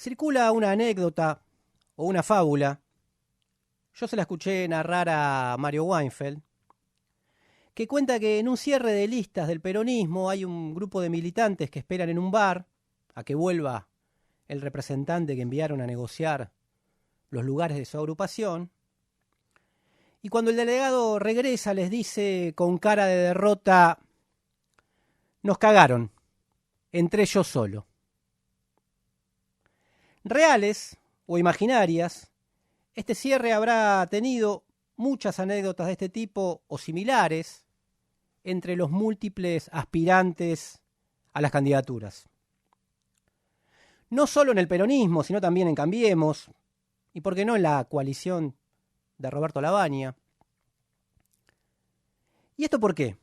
Circula una anécdota o una fábula, yo se la escuché narrar a Mario Weinfeld, que cuenta que en un cierre de listas del peronismo hay un grupo de militantes que esperan en un bar a que vuelva el representante que enviaron a negociar los lugares de su agrupación, y cuando el delegado regresa les dice con cara de derrota: nos cagaron, entré yo solo. Reales o imaginarias, este cierre habrá tenido muchas anécdotas de este tipo o similares entre los múltiples aspirantes a las candidaturas. No solo en el peronismo, sino también en Cambiemos, y por qué no en la coalición de Roberto Lavagna. ¿Y esto por qué?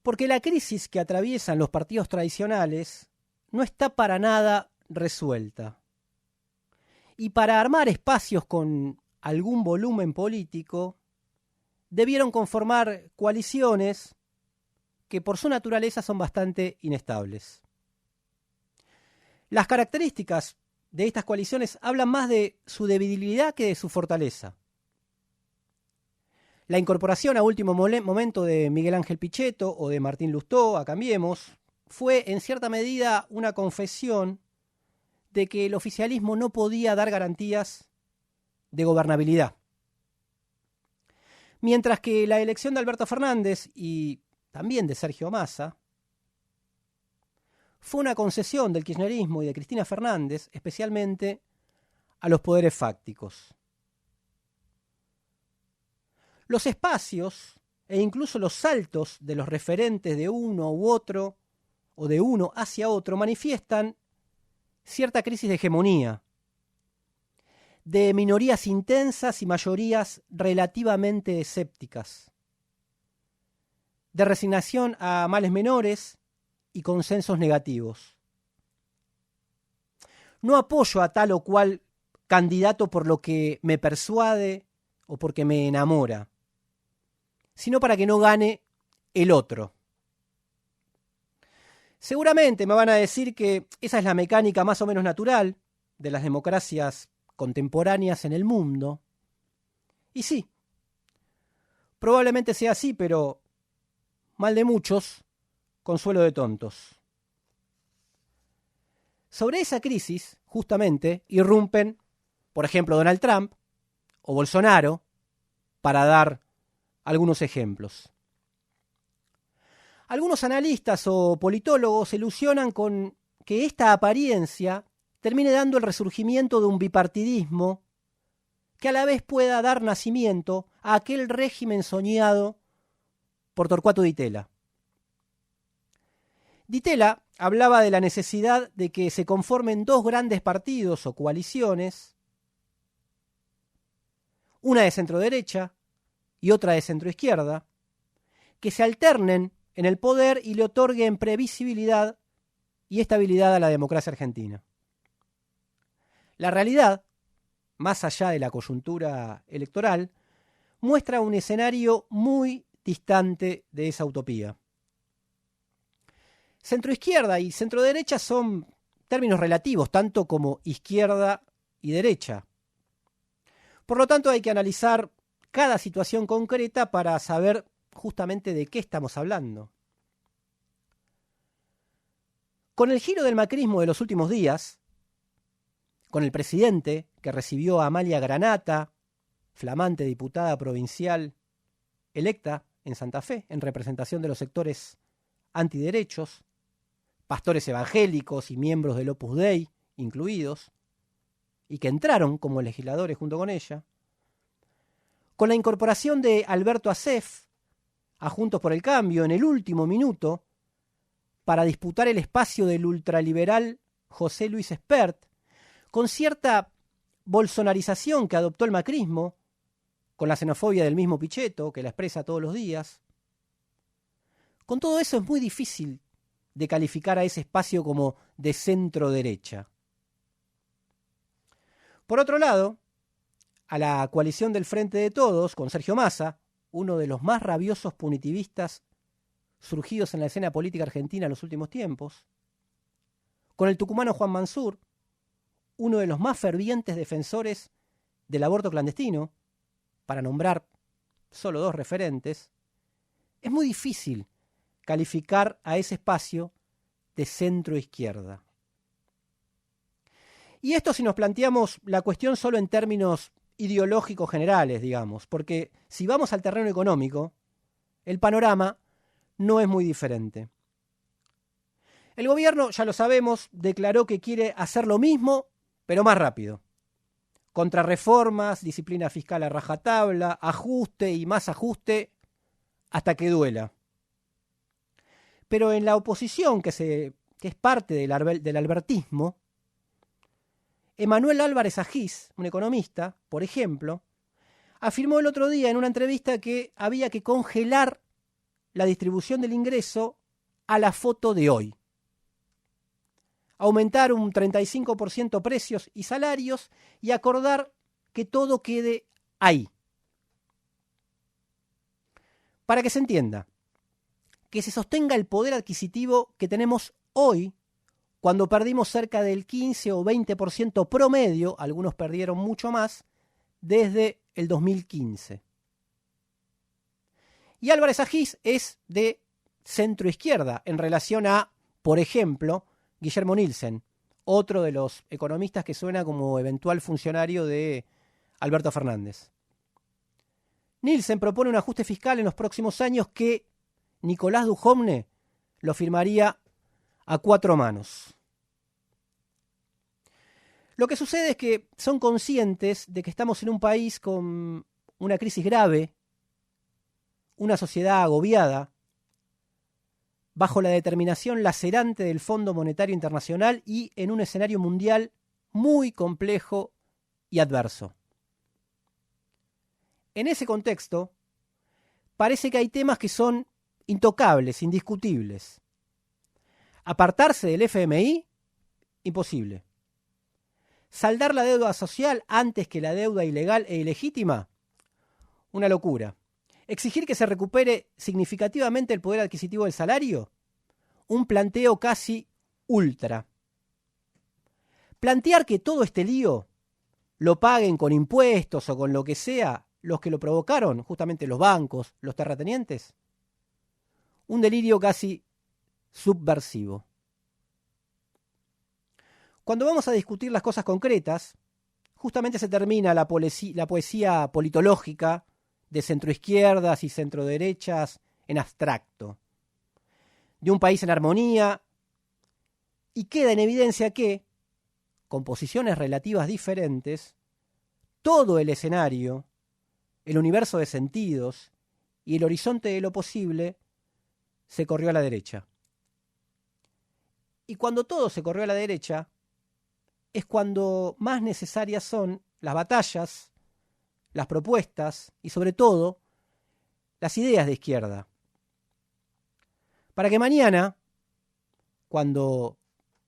Porque la crisis que atraviesan los partidos tradicionales no está para nada resuelta. Y para armar espacios con algún volumen político, debieron conformar coaliciones que por su naturaleza son bastante inestables. Las características de estas coaliciones hablan más de su debilidad que de su fortaleza. La incorporación a último momento de Miguel Ángel Pichetto o de Martín Lustó a Cambiemos fue en cierta medida una confesión de que el oficialismo no podía dar garantías de gobernabilidad. Mientras que la elección de Alberto Fernández y también de Sergio Massa fue una concesión del kirchnerismo y de Cristina Fernández, especialmente a los poderes fácticos. Los espacios e incluso los saltos de los referentes de uno u otro o de uno hacia otro manifiestan cierta crisis de hegemonía, de minorías intensas y mayorías relativamente escépticas, de resignación a males menores y consensos negativos. No apoyo a tal o cual candidato por lo que me persuade o porque me enamora, sino para que no gane el otro. Seguramente me van a decir que esa es la mecánica más o menos natural de las democracias contemporáneas en el mundo. Y sí, probablemente sea así, pero mal de muchos, consuelo de tontos. Sobre esa crisis, justamente, irrumpen, por ejemplo, Donald Trump o Bolsonaro, para dar algunos ejemplos. Algunos analistas o politólogos se ilusionan con que esta apariencia termine dando el resurgimiento de un bipartidismo que a la vez pueda dar nacimiento a aquel régimen soñado por Torcuato Di Tella. Di Tella hablaba de la necesidad de que se conformen dos grandes partidos o coaliciones, una de centro-derecha y otra de centro-izquierda, que se alternen en el poder y le otorguen previsibilidad y estabilidad a la democracia argentina. La realidad, más allá de la coyuntura electoral, muestra un escenario muy distante de esa utopía. Centroizquierda y centroderecha son términos relativos, tanto como izquierda y derecha. Por lo tanto, hay que analizar cada situación concreta para saber justamente de qué estamos hablando. Con el giro del macrismo de los últimos días, con el presidente que recibió a Amalia Granata, flamante diputada provincial electa en Santa Fe, en representación de los sectores antiderechos, pastores evangélicos y miembros del Opus Dei incluidos, y que entraron como legisladores junto con ella, con la incorporación de Alberto Asef a Juntos por el Cambio en el último minuto para disputar el espacio del ultraliberal José Luis Espert, con cierta bolsonarización que adoptó el macrismo, con la xenofobia del mismo Pichetto, que la expresa todos los días. Con todo eso es muy difícil de calificar a ese espacio como de centro-derecha. Por otro lado, a la coalición del Frente de Todos, con Sergio Massa, uno de los más rabiosos punitivistas surgidos en la escena política argentina en los últimos tiempos, con el tucumano Juan Mansur, uno de los más fervientes defensores del aborto clandestino, para nombrar solo dos referentes, es muy difícil calificar a ese espacio de centro-izquierda. Y esto si nos planteamos la cuestión solo en términos ideológicos generales, digamos, porque si vamos al terreno económico, el panorama no es muy diferente. El gobierno, ya lo sabemos, declaró que quiere hacer lo mismo, pero más rápido. Contrarreformas, disciplina fiscal a rajatabla, ajuste y más ajuste hasta que duela. Pero en la oposición, que es parte del albertismo, Emanuel Álvarez Agís, un economista, por ejemplo, afirmó el otro día en una entrevista que había que congelar la distribución del ingreso a la foto de hoy. Aumentar un 35% precios y salarios y acordar que todo quede ahí. Para que se entienda, que se sostenga el poder adquisitivo que tenemos hoy, cuando perdimos cerca del 15 o 20% promedio, algunos perdieron mucho más, desde el 2015. Y Álvarez Agís es de centroizquierda en relación a, por ejemplo, Guillermo Nielsen, otro de los economistas que suena como eventual funcionario de Alberto Fernández. Nielsen propone un ajuste fiscal en los próximos años que Nicolás Dujovne lo firmaría a cuatro manos. Lo que sucede es que son conscientes de que estamos en un país con una crisis grave, una sociedad agobiada, bajo la determinación lacerante del Fondo Monetario Internacional y en un escenario mundial muy complejo y adverso. En ese contexto, parece que hay temas que son intocables, indiscutibles. Apartarse del FMI, imposible. Saldar la deuda social antes que la deuda ilegal e ilegítima, una locura. Exigir que se recupere significativamente el poder adquisitivo del salario, un planteo casi ultra. Plantear que todo este lío lo paguen con impuestos o con lo que sea los que lo provocaron, justamente los bancos, los terratenientes, un delirio casi subversivo. Cuando vamos a discutir las cosas concretas, justamente se termina la poesía politológica de centroizquierdas y centroderechas en abstracto, de un país en armonía, y queda en evidencia que, con posiciones relativas diferentes, todo el escenario, el universo de sentidos y el horizonte de lo posible se corrió a la derecha. Y cuando todo se corrió a la derecha, es cuando más necesarias son las batallas, las propuestas y sobre todo las ideas de izquierda. Para que mañana, cuando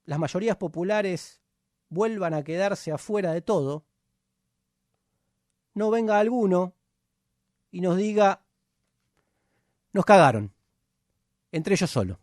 las mayorías populares vuelvan a quedarse afuera de todo, no venga alguno y nos diga, nos cagaron, entre ellos solo.